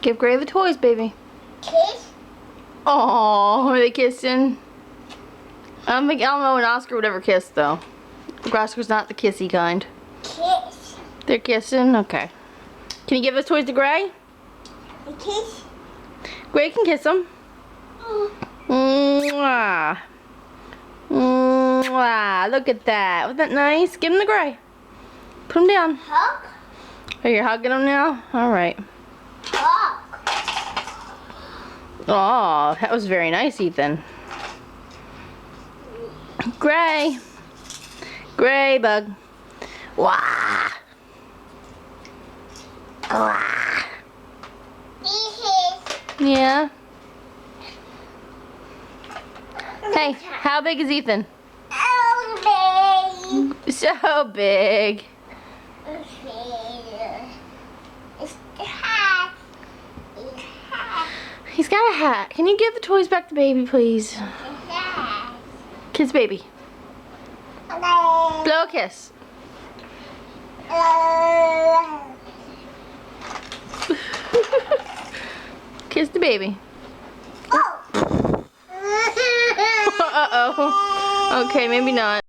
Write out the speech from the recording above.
Give Gray the toys, baby. Kiss? Oh, are they kissing? I don't know when Oscar would ever kiss though. Oscar's not the kissy kind. Kiss. They're kissing? Okay. Can you give those toys to Gray? Kiss? Gray can kiss them. Mwah. Mwah. Look at that. Wasn't that nice? Give them to Gray. Put them down. Hug? Oh, you're hugging them now? Alright. Hug. Oh, that was very nice, Ethan. Gray. Gray bug. Wah. Wah. Yeah. Hey, how big is Ethan? Oh, baby. So big. It's the hat. It's hat. He's got a hat. Can you give the toys back to baby, please? It's hat. Kiss baby. Blow a kiss. Kiss the baby. Oh. Uh-oh. Okay, maybe not.